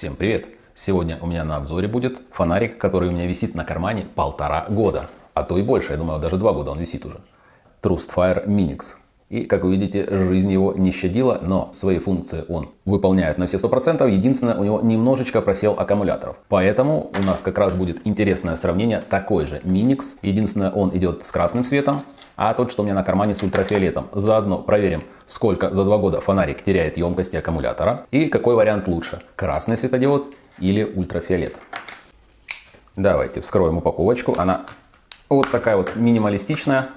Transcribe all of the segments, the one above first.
Всем привет! Сегодня у меня на обзоре будет фонарик, который у меня висит на кармане 1,5 года. А то и больше, я думаю, даже 2 года он висит уже. Trustfire Minix. И, как вы видите, жизнь его не щадила, но свои функции он выполняет на все 100%. Единственное, у него немножечко просел аккумуляторов. Поэтому у нас как раз будет интересное сравнение. Такой же Minix. Единственное, он идет с красным светом, а тот, что у меня на кармане, с ультрафиолетом. Заодно проверим, сколько за 2 года фонарик теряет емкости аккумулятора и какой вариант лучше. Красный светодиод или ультрафиолет. Давайте вскроем упаковочку. Она вот такая вот минималистичная.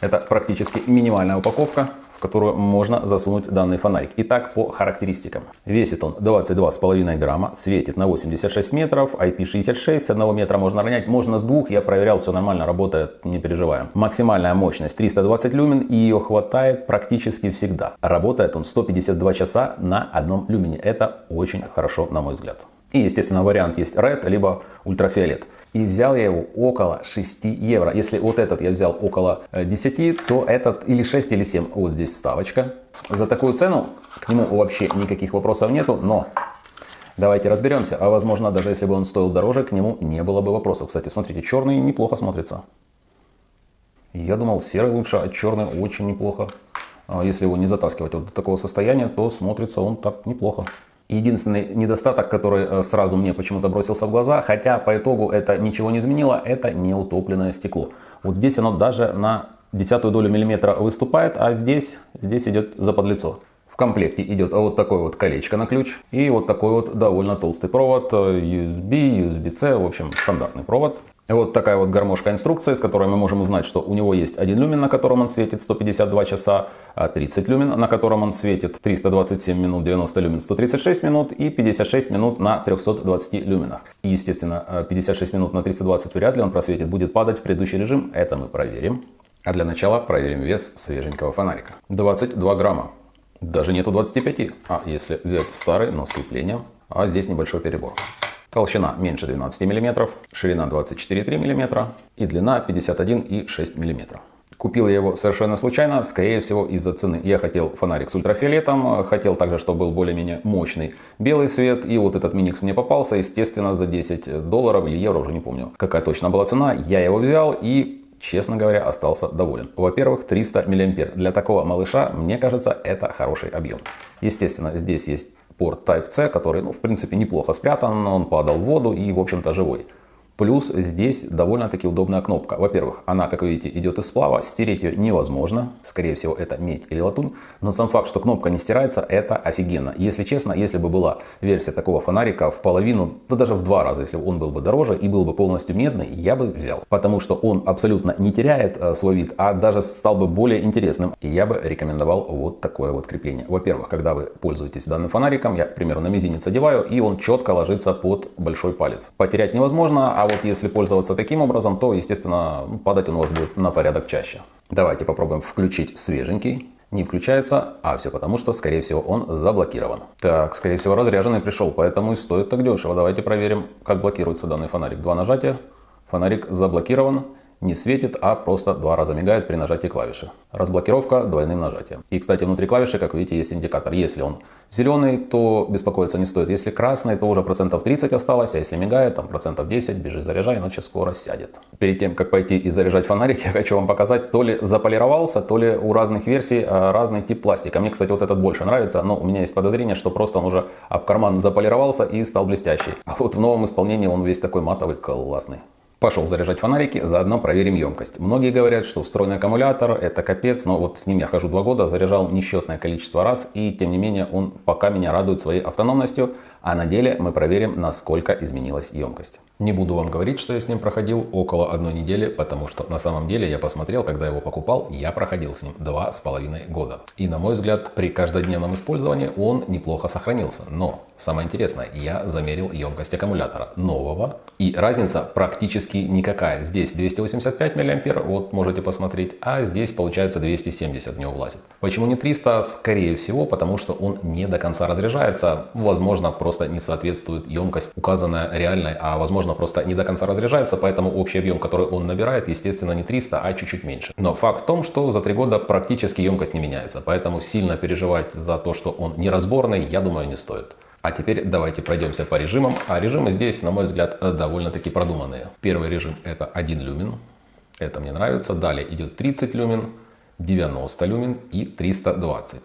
Это практически минимальная упаковка, в которую можно засунуть данный фонарик. Итак, по характеристикам. Весит он 22,5 грамма, светит на 86 метров, IP66, с 1 метра можно ронять, можно с 2, я проверял, все нормально, работает, не переживаем. Максимальная мощность 320 люмен, и ее хватает практически всегда. Работает он 152 часа на 1 люмене, это очень хорошо, на мой взгляд. И, естественно, вариант есть Red, либо ультрафиолет. И взял я его около 6 евро. Если вот этот я взял около 10, то этот или 6, или 7. Вот здесь вставочка. За такую цену к нему вообще никаких вопросов нету, но давайте разберемся. А возможно, даже если бы он стоил дороже, к нему не было бы вопросов. Кстати, смотрите, черный неплохо смотрится. Я думал, серый лучше, а черный очень неплохо. Если его не затаскивать вот до такого состояния, то смотрится он так неплохо. Единственный недостаток, который сразу мне почему-то бросился в глаза, хотя по итогу это ничего не изменило, это неутопленное стекло. Вот здесь оно даже на 0,1 долю миллиметра выступает, а здесь идет заподлицо. В комплекте идет вот такое вот колечко на ключ и вот такой вот довольно толстый провод USB, USB-C, в общем стандартный провод. Вот такая вот гармошка инструкции, с которой мы можем узнать, что у него есть 1 люмен, на котором он светит 152 часа, 30 люмен, на котором он светит 327 минут, 90 люмен 136 минут и 56 минут на 320 люменах. И, естественно, 56 минут на 320 вряд ли он просветит, будет падать в предыдущий режим, это мы проверим. А для начала проверим вес свеженького фонарика. 22 грамма. Даже нету 25, а если взять старый, но с креплением, а здесь небольшой перебор. Толщина меньше 12 мм, ширина 24,3 мм и длина 51,6 мм. Купил я его совершенно случайно, скорее всего из-за цены. Я хотел фонарик с ультрафиолетом, хотел также, чтобы был более-менее мощный белый свет. И вот этот Minix мне попался, естественно, за 10 долларов или евро, уже не помню, какая точно была цена. Я его взял и, честно говоря, остался доволен. Во-первых, 300 мА. Для такого малыша, мне кажется, это хороший объем. Естественно, здесь есть порт Type-C, который, в принципе, неплохо спрятан, он падал в воду и, в общем-то, живой. Плюс здесь довольно-таки удобная кнопка. Во-первых, она, как видите, идет из сплава, стереть ее невозможно. Скорее всего, это медь или латунь. Но сам факт, что кнопка не стирается, это офигенно. Если честно, если бы была версия такого фонарика в половину, да даже в 2 раза, если он был бы дороже и был бы полностью медный, я бы взял. Потому что он абсолютно не теряет свой вид, а даже стал бы более интересным. И я бы рекомендовал вот такое вот крепление. Во-первых, когда вы пользуетесь данным фонариком, я, к примеру, на мизинец одеваю, и он четко ложится под большой палец. Потерять невозможно. А вот если пользоваться таким образом, то, естественно, падать он у вас будет на порядок чаще. Давайте попробуем включить свеженький. Не включается, а все потому, что, скорее всего, он заблокирован. Так, скорее всего, разряженный пришел, поэтому и стоит так дешево. Давайте проверим, как блокируется данный фонарик. 2 нажатия, фонарик заблокирован. Не светит, а просто 2 раза мигает при нажатии клавиши. Разблокировка двойным нажатием. И, кстати, внутри клавиши, как видите, есть индикатор. Если он зеленый, то беспокоиться не стоит. Если красный, то уже процентов 30 осталось. А если мигает, там процентов 10, бежи, заряжай, иначе скоро сядет. Перед тем, как пойти и заряжать фонарик, я хочу вам показать, то ли заполировался, то ли у разных версий разный тип пластика. Мне, кстати, вот этот больше нравится, но у меня есть подозрение, что просто он уже об карман заполировался и стал блестящий. А вот в новом исполнении он весь такой матовый, классный. Пошел заряжать фонарики, заодно проверим емкость. Многие говорят, что встроенный аккумулятор это капец, но вот с ним я хожу 2 года, заряжал несчетное количество раз, и тем не менее он пока меня радует своей автономностью, а на деле мы проверим, насколько изменилась емкость. Не буду вам говорить, что я с ним проходил около 1 недели, потому что на самом деле я посмотрел, когда его покупал, я проходил с ним 2,5 года. И на мой взгляд, при каждодневном использовании он неплохо сохранился. Но самое интересное, я замерил емкость аккумулятора нового, и разница практически никакая. Здесь 285 мА, вот можете посмотреть, а здесь получается 270 в него влазит. Почему не 300? Скорее всего, потому что он не до конца разряжается. Возможно, просто не соответствует емкость указанная реальной, а возможно просто не до конца разряжается, поэтому общий объем, который он набирает, естественно, не 300, а чуть-чуть меньше. Но факт в том, что за 3 года практически емкость не меняется, поэтому сильно переживать за то, что он неразборный, я думаю, не стоит. А теперь давайте пройдемся по режимам. А режимы здесь, на мой взгляд, довольно-таки продуманные. Первый режим – это 1 люмен. Это мне нравится. Далее идет 30 люмен, 90 люмен и 320.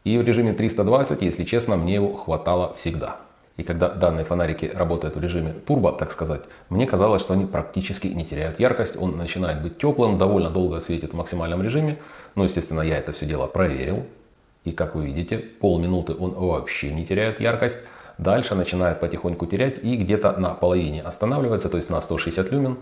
И в режиме 320, если честно, мне его хватало всегда. И когда данные фонарики работают в режиме турбо, так сказать, мне казалось, что они практически не теряют яркость. Он начинает быть теплым, довольно долго светит в максимальном режиме. Но, естественно, я это все дело проверил. И как вы видите, полминуты он вообще не теряет яркость. Дальше начинает потихоньку терять и где-то на половине останавливается, то есть на 160 люмен.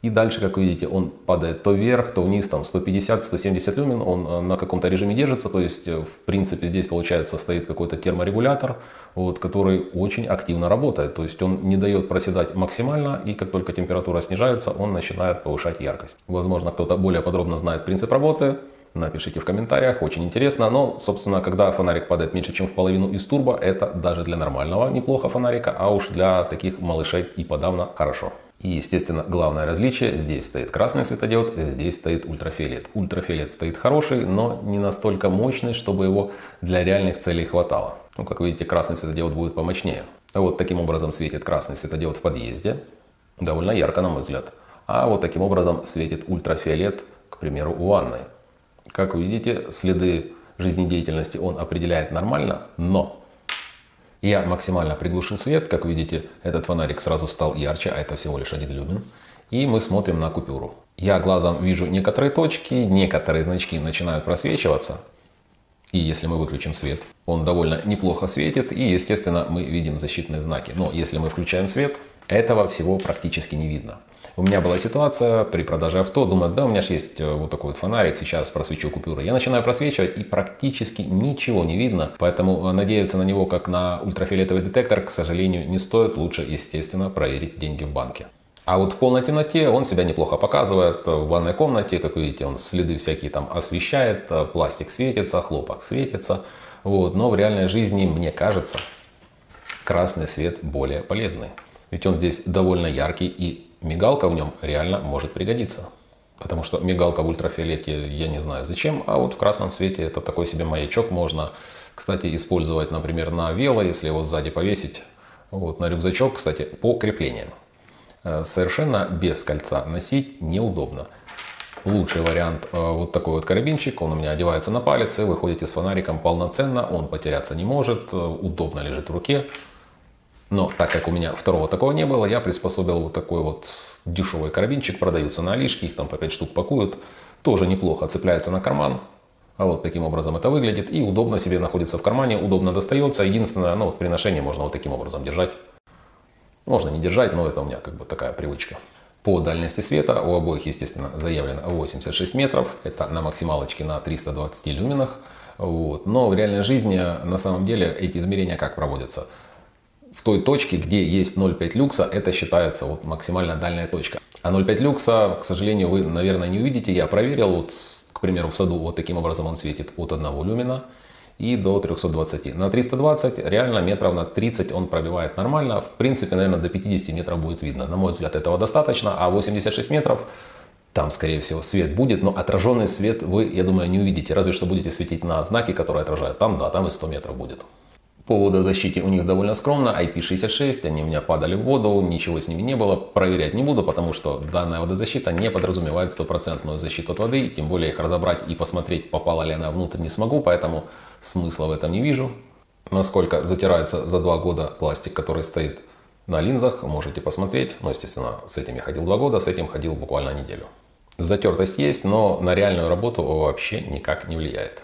И дальше, как вы видите, он падает то вверх, то вниз, там 150-170 люмен, он на каком-то режиме держится. То есть, в принципе, здесь, получается, стоит какой-то терморегулятор, вот, который очень активно работает. То есть, он не дает проседать максимально, и как только температура снижается, он начинает повышать яркость. Возможно, кто-то более подробно знает принцип работы. Напишите в комментариях, очень интересно. Но, собственно, когда фонарик падает меньше, чем в половину из турбо, это даже для нормального неплохо фонарика, а уж для таких малышей и подавно хорошо. И, естественно, главное различие: здесь стоит красный светодиод, здесь стоит ультрафиолет. Ультрафиолет стоит хороший, но не настолько мощный, чтобы его для реальных целей хватало. Ну, как видите, красный светодиод будет помощнее. Вот таким образом светит красный светодиод в подъезде. Довольно ярко, на мой взгляд. А вот таким образом светит ультрафиолет, к примеру, в ванной. Как вы видите, следы жизнедеятельности он определяет нормально, но я максимально приглушил свет. Как видите, этот фонарик сразу стал ярче, а это всего лишь 1 люмен. И мы смотрим на купюру. Я глазом вижу некоторые точки, некоторые значки начинают просвечиваться. И если мы выключим свет, он довольно неплохо светит, и, естественно, мы видим защитные знаки. Но если мы включаем свет, этого всего практически не видно. У меня была ситуация при продаже авто, думаю, да, у меня же есть вот такой вот фонарик, сейчас просвечу купюры. Я начинаю просвечивать, и практически ничего не видно, поэтому надеяться на него как на ультрафиолетовый детектор, к сожалению, не стоит. Лучше, естественно, проверить деньги в банке. А вот в полной темноте он себя неплохо показывает. В ванной комнате, как видите, он следы всякие там освещает, пластик светится, хлопок светится. Вот. Но в реальной жизни, мне кажется, красный свет более полезный. Ведь он здесь довольно яркий, и мигалка в нем реально может пригодиться. Потому что мигалка в ультрафиолете я не знаю зачем, а вот в красном свете это такой себе маячок. Можно, кстати, использовать, например, на вело, если его сзади повесить. Вот, на рюкзачок, кстати, по креплениям. Совершенно без кольца носить неудобно. Лучший вариант вот такой вот карабинчик. Он у меня одевается на палец, и вы ходите с фонариком полноценно. Он потеряться не может, удобно лежит в руке. Но так как у меня второго такого не было, я приспособил вот такой вот дешевый карабинчик. Продаются на Алишке, их там по 5 штук пакуют. Тоже неплохо цепляется на карман. А вот таким образом это выглядит. И удобно себе находится в кармане, удобно достается. Единственное, ну вот при ношении можно вот таким образом держать. Можно не держать, но это у меня как бы такая привычка. По дальности света у обоих, естественно, заявлено 86 метров. Это на максималочке на 320 люменах. Вот. Но в реальной жизни на самом деле эти измерения как проводятся? В той точке, где есть 0,5 люкса, это считается вот максимально дальняя точка. А 0,5 люкса, к сожалению, вы, наверное, не увидите. Я проверил, вот, к примеру, в саду вот таким образом он светит от 1 люмена и до 320. На 320 реально метров на 30 он пробивает нормально. В принципе, наверное, до 50 метров будет видно. На мой взгляд, этого достаточно. А 86 метров, там, скорее всего, свет будет. Но отраженный свет вы, я думаю, не увидите. Разве что будете светить на знаки, которые отражают. Там, да, там и 100 метров будет. По водозащите у них довольно скромно. IP66, они у меня падали в воду. Ничего с ними не было. Проверять не буду, потому что данная водозащита не подразумевает стопроцентную защиту от воды. Тем более их разобрать и посмотреть, попала ли она внутрь, не смогу. Поэтому смысла в этом не вижу. Насколько затирается за 2 года пластик, который стоит на линзах, можете посмотреть. Ну, естественно, с этим я ходил 2 года, с этим ходил буквально неделю. Затертость есть, но на реальную работу вообще никак не влияет.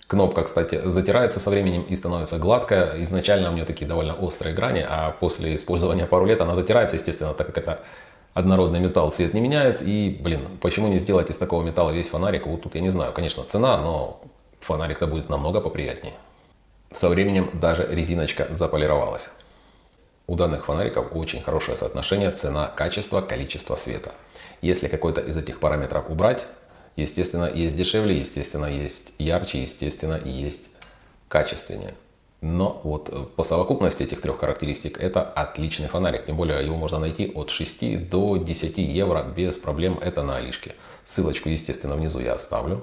Кнопка, кстати, затирается со временем и становится гладкая. Изначально у нее такие довольно острые грани, а после использования пару лет она затирается, естественно, так как это однородный металл, цвет не меняет. И, блин, почему не сделать из такого металла весь фонарик? Вот тут я не знаю, конечно, цена, но фонарик-то будет намного поприятнее. Со временем даже резиночка заполировалась. У данных фонариков очень хорошее соотношение цена-качество, количество света. Если какой-то из этих параметров убрать, естественно, есть дешевле, естественно, есть ярче, естественно, есть качественнее. Но вот по совокупности этих 3 характеристик это отличный фонарик. Тем более его можно найти от 6 до 10 евро без проблем. Это на Алишке. Ссылочку, естественно, внизу я оставлю.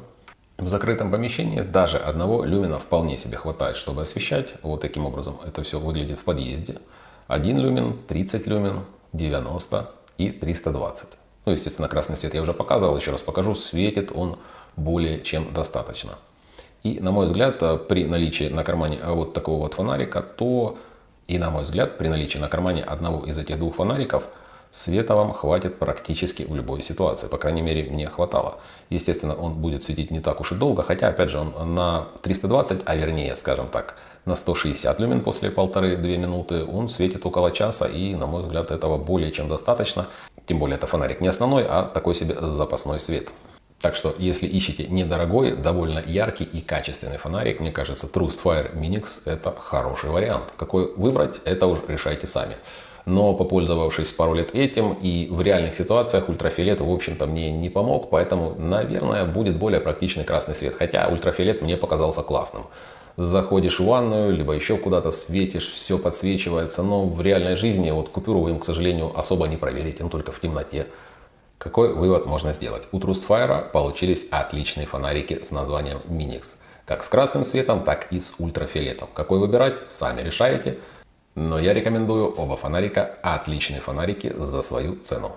В закрытом помещении даже одного люмена вполне себе хватает, чтобы освещать. Вот таким образом это все выглядит в подъезде. 1 люмен, 30 люмен, 90 и 320. Ну, естественно, красный свет я уже показывал, еще раз покажу. Светит он более чем достаточно. И, на мой взгляд, при наличии на кармане вот такого вот фонарика, при наличии на кармане одного из этих двух фонариков, света вам хватит практически в любой ситуации. По крайней мере, мне хватало. Естественно, он будет светить не так уж и долго, хотя, опять же, он на 320, а вернее, скажем так, на 160 люмен после 1,5-2 минуты, он светит около часа, и, на мой взгляд, этого более чем достаточно. Тем более, это фонарик не основной, а такой себе запасной свет. Так что, если ищете недорогой, довольно яркий и качественный фонарик, мне кажется, Trustfire Minix – это хороший вариант. Какой выбрать, это уж решайте сами. Но, попользовавшись пару лет этим, и в реальных ситуациях ультрафиолет, в общем-то, мне не помог, поэтому, наверное, будет более практичный красный свет. Хотя ультрафиолет мне показался классным. Заходишь в ванную, либо еще куда-то светишь, все подсвечивается, но в реальной жизни вот купюру вы им, к сожалению, особо не проверите, но только в темноте. Какой вывод можно сделать? У Trustfire получились отличные фонарики с названием Minix. Как с красным светом, так и с ультрафиолетом. Какой выбирать, сами решаете. Но я рекомендую оба фонарика, отличные фонарики за свою цену.